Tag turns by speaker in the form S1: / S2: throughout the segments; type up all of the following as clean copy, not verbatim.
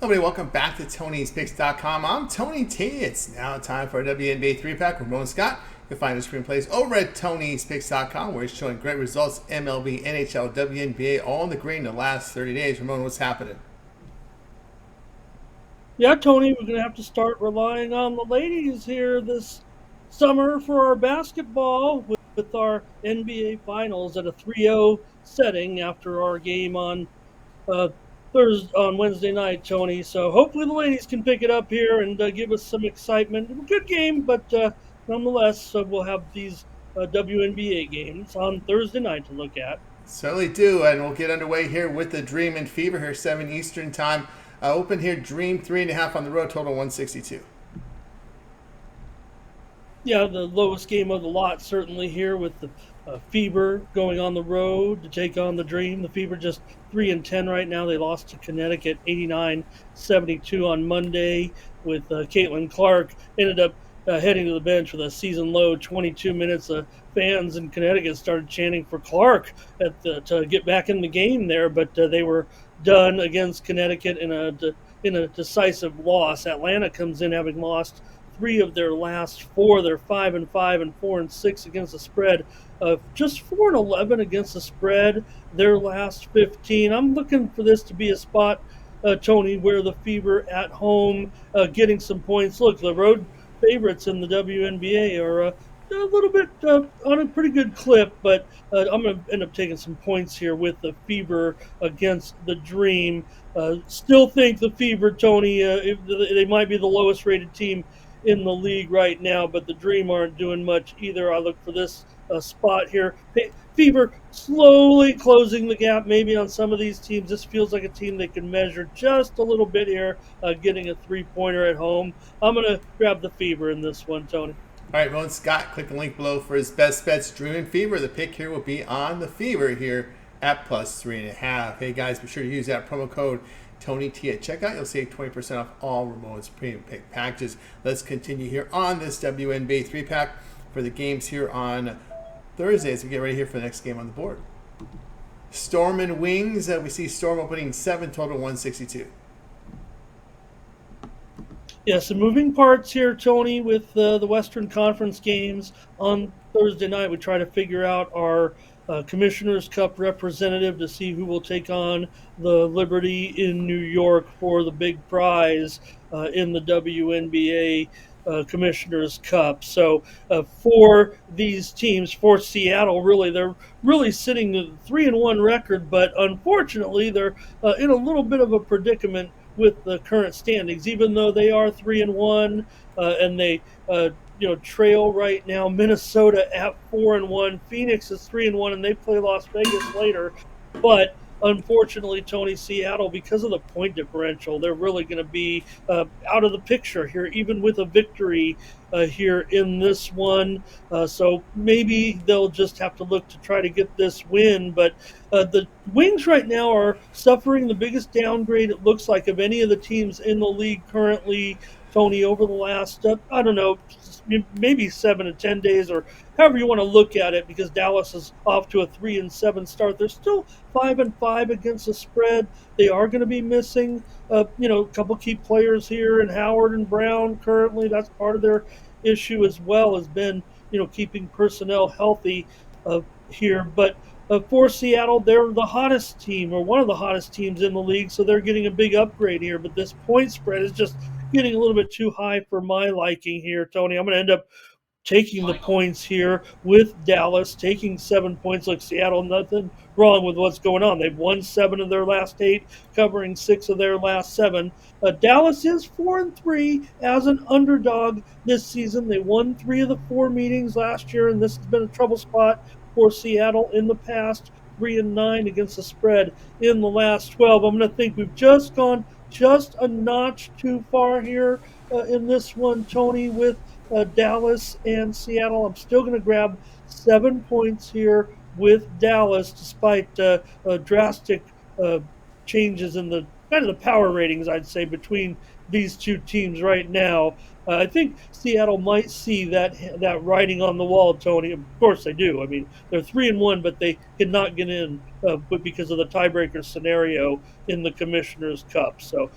S1: Everybody, welcome back to Tony'sPicks.com. I'm Tony T. It's now time for a WNBA 3-pack with Ramon Scott. You'll find the screenplays over at Tony'sPicks.com, where he's showing great results: MLB, NHL, WNBA, all in the green the last 30 days. Ramon, what's happening?
S2: Yeah, Tony, we're going to have to start relying on the ladies here this summer for our basketball with our NBA finals at a 3-0 setting after our game on uh, on Wednesday night, Tony. So hopefully the ladies can pick it up here and give us some excitement. A good game, but nonetheless, we'll have these WNBA games on Thursday night to look at.
S1: Certainly do, and we'll get underway here with the Dream and Fever here, 7 Eastern time. Open here, Dream 3.5 on the road, total 162.
S2: Yeah, the lowest game of the lot certainly here with the Fever going on the road to take on the Dream. The Fever just 3-10 right now. They lost to Connecticut 89-72 on Monday with Caitlin Clark. Ended up heading to the bench with a season low 22 minutes. Fans in Connecticut started chanting for Clark to get back in the game there, but they were done against Connecticut in a decisive loss. Atlanta comes in having lost three of their last four. They're 5-5 and 4-6 against the spread. Just 4-11 against the spread. Their last 15. I'm looking for this to be a spot, Tony, where the Fever at home getting some points. Look, the road favorites in the WNBA are a little bit on a pretty good clip, but I'm going to end up taking some points here with the Fever against the Dream. Still think the Fever, Tony, they might be the lowest rated team in the league right now, but the Dream aren't doing much either. I look for this spot here. Fever slowly closing the gap maybe on some of these teams. This feels like a team they can measure just a little bit here, getting a three-pointer at home. I'm going to grab the Fever in this one, Tony.
S1: All right, Ramon Scott, click the link below for his best bets, Dream and Fever. The pick here will be on the Fever here at plus 3.5. Hey guys, be sure to use that promo code Tony T at checkout. You'll save 20% off all Ramon's premium pick packages. Let's continue here on this WNBA 3-pack for the games here on Thursday as we get ready here for the next game on the board. Storm and Wings. We see Storm opening 7, total 162.
S2: Yeah, some moving parts here, Tony, with the Western Conference games on Thursday night. We try to figure out our Commissioner's Cup representative to see who will take on the Liberty in New York for the big prize in the WNBA Commissioner's Cup. So for these teams, for Seattle, really, they're really sitting at a 3-1 record, but unfortunately, they're in a little bit of a predicament with the current standings, even though they are 3-1 and they trail right now Minnesota at 4-1. Phoenix is 3-1 and they play Las Vegas later. But unfortunately, Tony, Seattle, because of the point differential, they're really going to be out of the picture here, even with a victory here in this one. So maybe they'll just have to look to try to get this win. But the Wings right now are suffering the biggest downgrade, it looks like, of any of the teams in the league currently, Tony, over the last, I don't know, maybe 7 to 10 days or however you want to look at it, because Dallas is off to a 3-7 start. They're still 5-5 against the spread. They are going to be missing, a couple key players here, and Howard and Brown currently. That's part of their issue as well, has been, keeping personnel healthy here. But for Seattle, they're the hottest team, or one of the hottest teams in the league, so they're getting a big upgrade here. But this point spread is just getting a little bit too high for my liking here, Tony. I'm going to end up taking the points here with Dallas, taking 7 points. Like Seattle, nothing wrong with what's going on. They've won 7 of their last 8, covering 6 of their last 7. Dallas is 4-3 as an underdog this season. They won 3 of the 4 meetings last year, and this has been a trouble spot for Seattle in the past. 3-9 against the spread in the last 12. I'm going to think we've just gone just a notch too far here in this one, Tony, with Dallas and Seattle. I'm still going to grab 7 points here with Dallas, despite drastic changes in the kind of the power ratings, I'd say, between these two teams right now. I think Seattle might see that writing on the wall, Tony. Of course they do. I mean, they're 3-1, but they cannot get in, but because of the tiebreaker scenario in the Commissioner's Cup. So,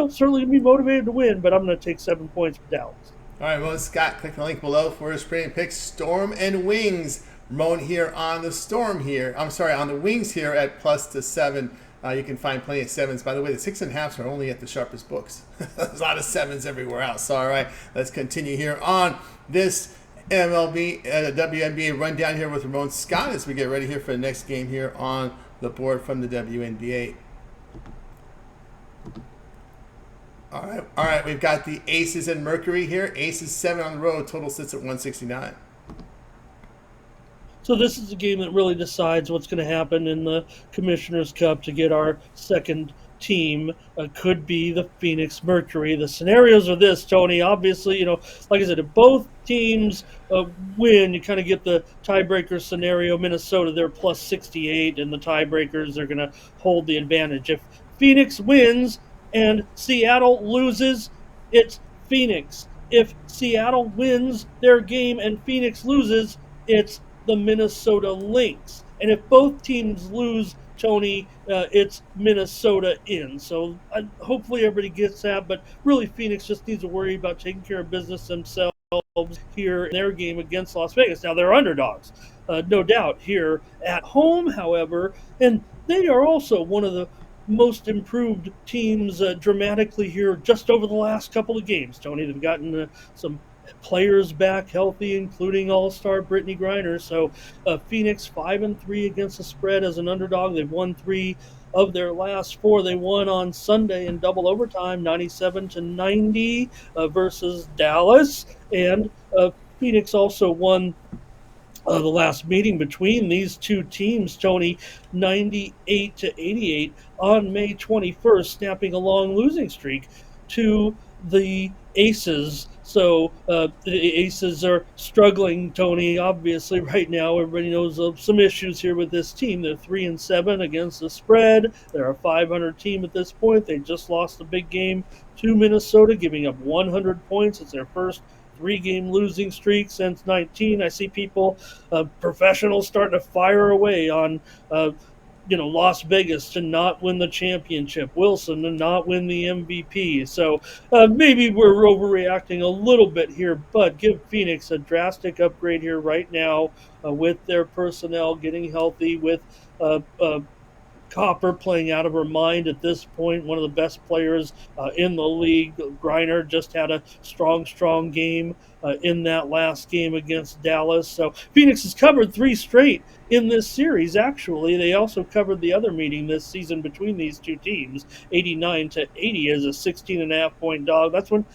S2: certainly gonna be motivated to win, but I'm going to take 7 points for Dallas.
S1: All right, Ramon Scott, click the link below for his premium picks. Storm and Wings. Ramon here on the Storm here. I'm sorry, on the Wings here at +7. You can find plenty of 7s. By the way, the 6.5s are only at the sharpest books. There's a lot of 7s everywhere else. All right, let's continue here on this MLB, WNBA rundown here with Ramon Scott as we get ready here for the next game here on the board from the WNBA. All right. We've got the Aces and Mercury here. Aces 7 on the road. Total sits at 169.
S2: So this is a game that really decides what's going to happen in the Commissioner's Cup to get our second team. Could be the Phoenix Mercury. The scenarios are this, Tony. Obviously, like I said, if both teams win, you kind of get the tiebreaker scenario. Minnesota, they're +68, and the tiebreakers are going to hold the advantage. If Phoenix wins and Seattle loses, it's Phoenix. If Seattle wins their game and Phoenix loses, it's the Minnesota Lynx. And if both teams lose, Tony, it's Minnesota in. So hopefully everybody gets that. But really, Phoenix just needs to worry about taking care of business themselves here in their game against Las Vegas. Now, they're underdogs, no doubt, here at home, however. And they are also one of the most improved teams dramatically here just over the last couple of games, Tony. They've gotten some players back healthy, including all-star Brittany Griner. So Phoenix 5-3 against the spread as an underdog. They've won 3 of their last 4. They won on Sunday in double overtime, 97-90 versus Dallas. And Phoenix also won the last meeting between these two teams, Tony, 98-88 on May 21st, snapping a long losing streak to the Aces. So the Aces are struggling, Tony, obviously right now. Everybody knows of some issues here with this team. They're 3-7 against the spread. They're a 500 team at this point. They just lost a big game to Minnesota, giving up 100 points. It's their first 3-game losing streak since 19. I see people, professionals, starting to fire away on Las Vegas to not win the championship, Wilson to not win the MVP. So maybe we're overreacting a little bit here, but give Phoenix a drastic upgrade here right now with their personnel getting healthy, with Copper playing out of her mind at this point, one of the best players in the league. Griner just had a strong game in that last game against Dallas. So Phoenix has covered 3 straight in this series, actually. They also covered the other meeting this season between these two teams, 89-80 as a 16.5-point dog. That's when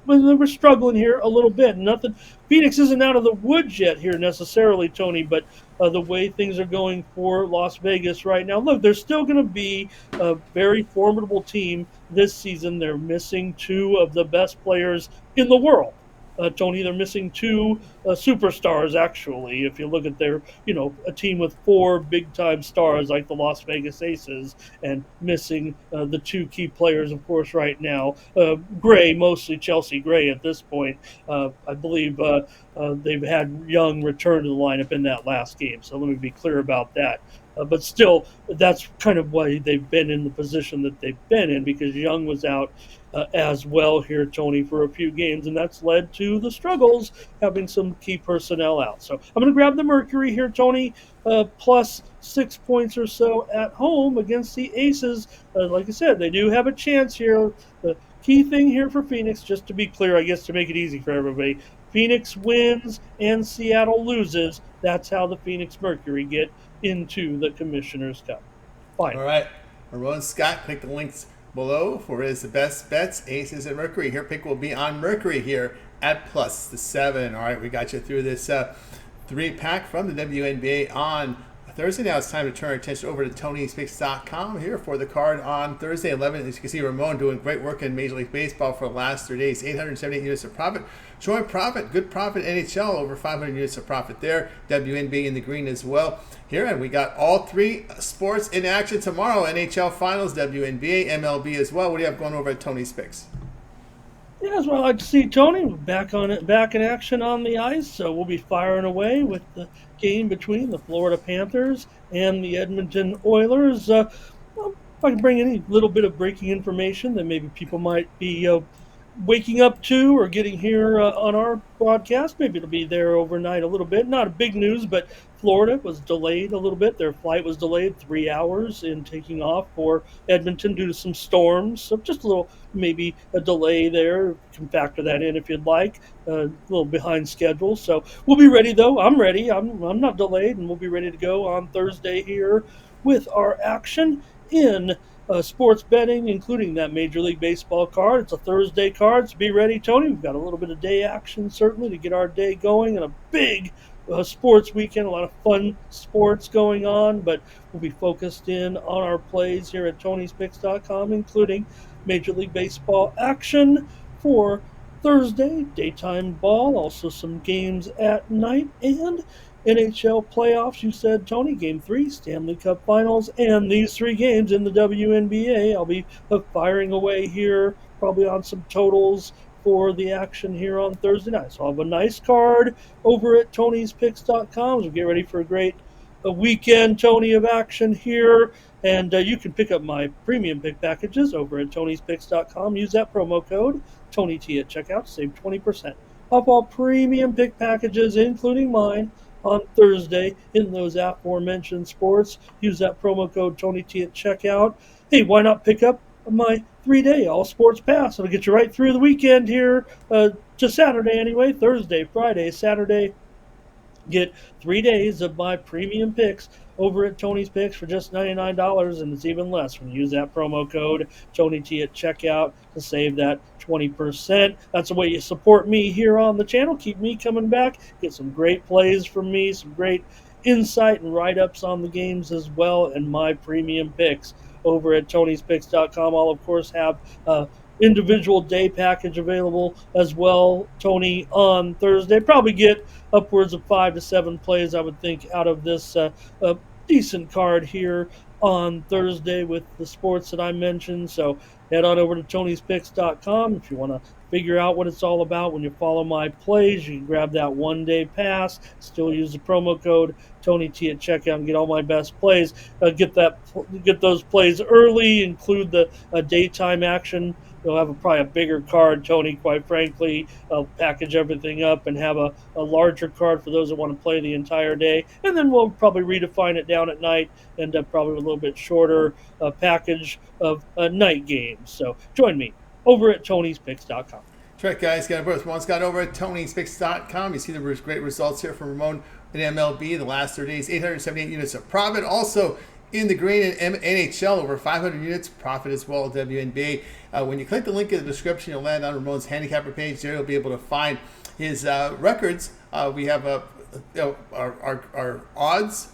S2: when they were struggling here a little bit. Nothing. Phoenix isn't out of the woods yet here necessarily, Tony, but the way things are going for Las Vegas right now, look, they're still going to be a very formidable team this season. They're missing 2 of the best players in the world. Tony, they're missing 2 superstars, actually. If you look at their, a team with 4 big-time stars like the Las Vegas Aces, and missing the 2 key players, of course, right now. Gray, mostly Chelsea Gray at this point. I believe they've had Young return to the lineup in that last game, so let me be clear about that. But still, that's kind of why they've been in the position that they've been in, because Young was out as well here, Tony, for a few games, and that's led to the struggles, having some key personnel out. So I'm going to grab the Mercury here, Tony, plus 6 points or so at home against the Aces. Like I said, they do have a chance here. The key thing here for Phoenix, just to be clear, I guess to make it easy for everybody, Phoenix wins and Seattle loses. That's how the Phoenix Mercury get into the Commissioner's Cup. Fine.
S1: All right. Ramon Scott, click the links below for his best bets, Aces and Mercury. Your pick will be on Mercury here at +7. All right, we got you through this 3-pack from the WNBA on Thursday. Now it's time to turn our attention over to Tony'sPicks.com here for the card on Thursday, 11. As you can see, Ramon doing great work in Major League Baseball for the last 3 days. 878 units of profit. Showing profit, good profit. NHL, over 500 units of profit there. WNBA in the green as well here. And we got all three sports in action tomorrow. NHL Finals, WNBA, MLB as well. What do you have going over at Tony's Picks?
S2: Yeah, that's what I like to see, Tony. Back in action on the ice. So we'll be firing away with the game between the Florida Panthers and the Edmonton Oilers. Well, if I can bring any little bit of breaking information that maybe people might be waking up to or getting here on our broadcast, maybe it'll be there overnight a little bit. Not a big news, but Florida was delayed a little bit. Their flight was delayed 3 hours in taking off for Edmonton due to some storms. So just a little, maybe a delay there. You can factor that in if you'd like. A little behind schedule. So we'll be ready, though. I'm ready. I'm not delayed, and we'll be ready to go on Thursday here with our action in sports betting, including that Major League Baseball card. It's a Thursday card, so be ready, Tony. We've got a little bit of day action, certainly, to get our day going, and a big sports weekend, a lot of fun sports going on, but we'll be focused in on our plays here at Tony'sPicks.com, including Major League Baseball action for Thursday, daytime ball, also some games at night, and NHL playoffs. You said, Tony, Game 3, Stanley Cup Finals, and these 3 games in the WNBA. I'll be firing away here, probably on some totals for the action here on Thursday night. So I'll have a nice card over at Tony'sPicks.com as we get ready for a great weekend, Tony, of action here. And you can pick up my premium pick packages over at Tony'sPicks.com. Use that promo code TonyT at checkout to save 20% off all premium pick packages, including mine, on Thursday in those aforementioned sports. Use that promo code TonyT at checkout. Hey, why not pick up my 3-day all sports pass? It'll get you right through the weekend here to Saturday anyway. Thursday, Friday, Saturday. Get 3 days of my premium picks over at Tony's Picks for just $99, and it's even less when you use that promo code TonyT at checkout to save that 20%. That's the way you support me here on the channel. Keep me coming back. Get some great plays from me, some great insight and write-ups on the games as well, and my premium picks over at Tony'sPicks.com. I'll, of course, have individual day package available as well, Tony, on Thursday. Probably get upwards of 5 to 7 plays, I would think, out of this decent card here on Thursday with the sports that I mentioned. So head on over to Tony'sPicks.com if you want to figure out what it's all about. When you follow my plays, you can grab that 1-day pass, still use the promo code TonyT at checkout and get all my best plays. Get those plays early, include the daytime action. You'll have probably a bigger card, Tony, quite frankly. I'll package everything up and have a larger card for those that want to play the entire day. And then we'll probably redefine it down at night, end up probably with a little bit shorter package of night games. So join me over at Tony'sPicks.com.
S1: That's right, guys. Got Ramon's got over at Tony'sPicks.com. You see the great results here from Ramon in MLB the last 3 days. 878 units of profit. Also, in the green and NHL, over 500 units profit as well. WNBA. When you click the link in the description, you'll land on Ramon's handicapper page. There you'll be able to find his records. We have our odds,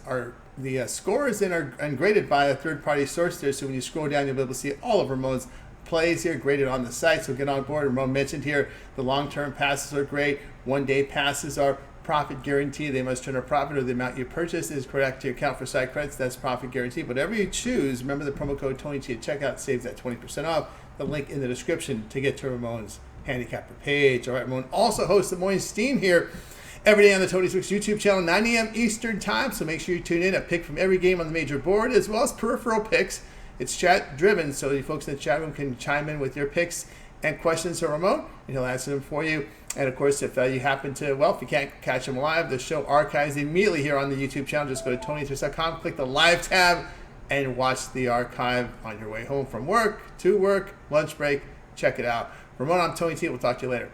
S1: the scores, and graded by a third-party source there. So when you scroll down, you'll be able to see all of Ramon's plays here graded on the site. So get on board. Ramon mentioned here the long-term passes are great. 1-day passes are profit guarantee. They must turn a profit, or the amount you purchase is correct to account for site credits. That's profit guarantee. Whatever you choose, remember the promo code TonyT at checkout saves that 20% off. The link in the description to get to Ramon's handicapper page. All right, Ramon also hosts the morning steam here every day on the Tony's Picks YouTube channel, 9 a.m. Eastern time. So make sure you tune in. A pick from every game on the major board, as well as peripheral picks. It's chat driven, so you folks in the chat room can chime in with your picks and questions to Ramon, and he'll answer them for you. And of course, if you happen to, if you can't catch him live, the show archives immediately here on the YouTube channel. Just go to Tony'sPicks.com, click the live tab, and watch the archive on your way home from work, to work, lunch break. Check it out. Ramon, I'm Tony T. We'll talk to you later.